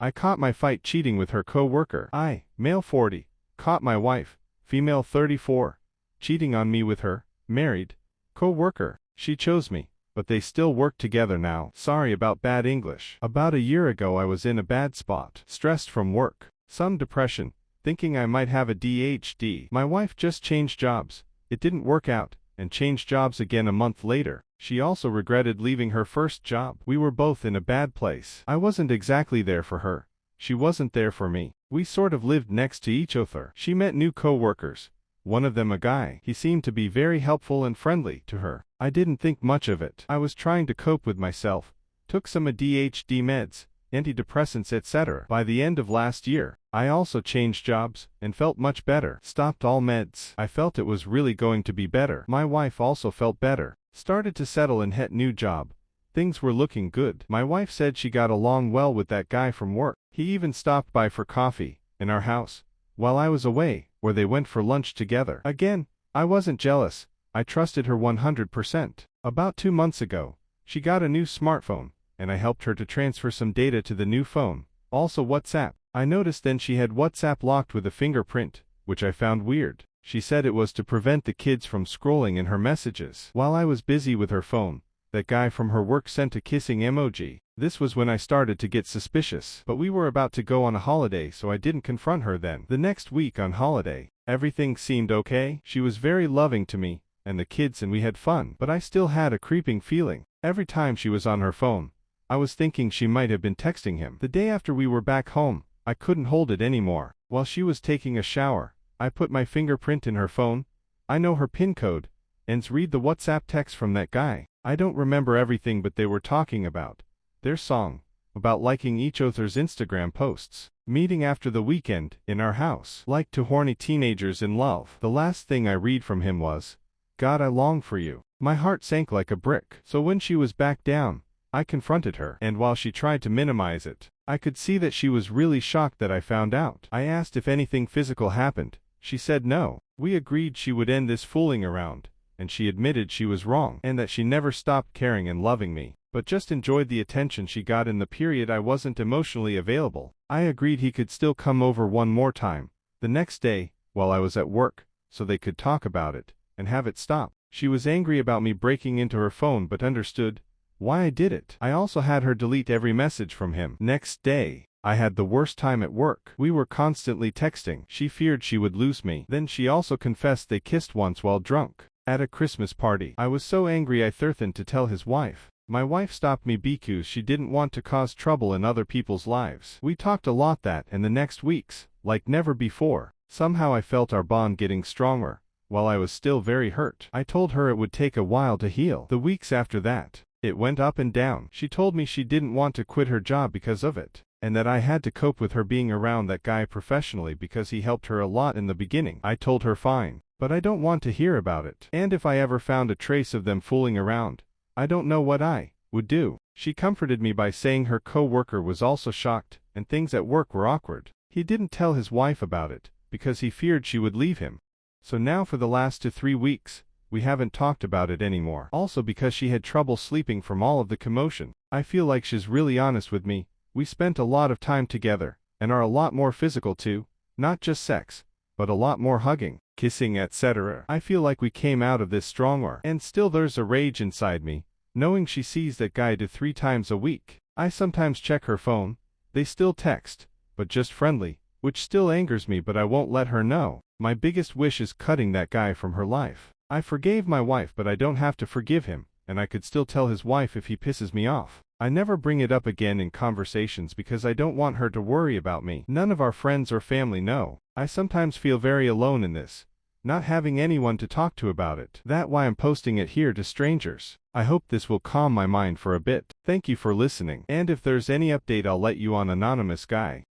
I caught my fight cheating with her co-worker. I, male 40, caught my wife, female 34, cheating on me with her, married, co-worker. She chose me, but they still work together now. Sorry about bad English. About a year ago I was in a bad spot. Stressed from work. Some depression, thinking I might have ADHD. My wife just changed jobs. It didn't work out, and changed jobs again a month later. She also regretted leaving her first job. We were both in a bad place. I wasn't exactly there for her. She wasn't there for me. We sort of lived next to each other. She met new co-workers. One of them a guy. He seemed to be very helpful and friendly to her. I didn't think much of it. I was trying to cope with myself. Took some ADHD meds, antidepressants, etc. By the end of last year, I also changed jobs, and felt much better. Stopped all meds. I felt it was really going to be better. My wife also felt better. Started to settle in her new job. Things were looking good. My wife said she got along well with that guy from work. He even stopped by for coffee, in our house, while I was away, where they went for lunch together. Again, I wasn't jealous. I trusted her 100%. About 2 months ago, she got a new smartphone, and I helped her to transfer some data to the new phone, also WhatsApp. I noticed then she had WhatsApp locked with a fingerprint, which I found weird. She said it was to prevent the kids from scrolling in her messages. While I was busy with her phone, that guy from her work sent a kissing emoji. This was when I started to get suspicious. But we were about to go on a holiday, so I didn't confront her then. The next week on holiday, everything seemed okay. She was very loving to me, and the kids, and we had fun. But I still had a creeping feeling. Every time she was on her phone, I was thinking she might have been texting him. The day after we were back home, I couldn't hold it anymore. While she was taking a shower, I put my fingerprint in her phone. I know her PIN code, and read the WhatsApp text from that guy. I don't remember everything, but they were talking about their song, about liking each other's Instagram posts, meeting after the weekend, in our house, like two horny teenagers in love. The last thing I read from him was, "God, I long for you." My heart sank like a brick. So when she was back down, I confronted her, and while she tried to minimize it, I could see that she was really shocked that I found out. I asked if anything physical happened. She said no. We agreed she would end this fooling around, and she admitted she was wrong, and that she never stopped caring and loving me, but just enjoyed the attention she got in the period I wasn't emotionally available. I agreed he could still come over one more time, the next day, while I was at work, so they could talk about it, and have it stop. She was angry about me breaking into her phone but understood why I did it. I also had her delete every message from him. Next day, I had the worst time at work. We were constantly texting. She feared she would lose me. Then she also confessed they kissed once while drunk, at a Christmas party. I was so angry I threatened to tell his wife. My wife stopped me because she didn't want to cause trouble in other people's lives. We talked a lot that and the next weeks, like never before. Somehow I felt our bond getting stronger, while I was still very hurt. I told her it would take a while to heal. The weeks after that, it went up and down. She told me she didn't want to quit her job because of it, and that I had to cope with her being around that guy professionally because he helped her a lot in the beginning. I told her fine, but I don't want to hear about it. And if I ever found a trace of them fooling around, I don't know what I would do. She comforted me by saying her co-worker was also shocked, and things at work were awkward. He didn't tell his wife about it, because he feared she would leave him. So now for the last 2-3 weeks, we haven't talked about it anymore. Also because she had trouble sleeping from all of the commotion. I feel like she's really honest with me. We spent a lot of time together, and are a lot more physical too, not just sex, but a lot more hugging, kissing, etc. I feel like we came out of this stronger, and still there's a rage inside me, knowing she sees that guy 2-3 times a week. I sometimes check her phone. They still text, but just friendly, which still angers me, but I won't let her know. My biggest wish is cutting that guy from her life. I forgave my wife, but I don't have to forgive him, and I could still tell his wife if he pisses me off. I never bring it up again in conversations because I don't want her to worry about me. None of our friends or family know. I sometimes feel very alone in this, not having anyone to talk to about it. That's why I'm posting it here to strangers. I hope this will calm my mind for a bit. Thank you for listening, and if there's any update I'll let you on, Anonymous Guy.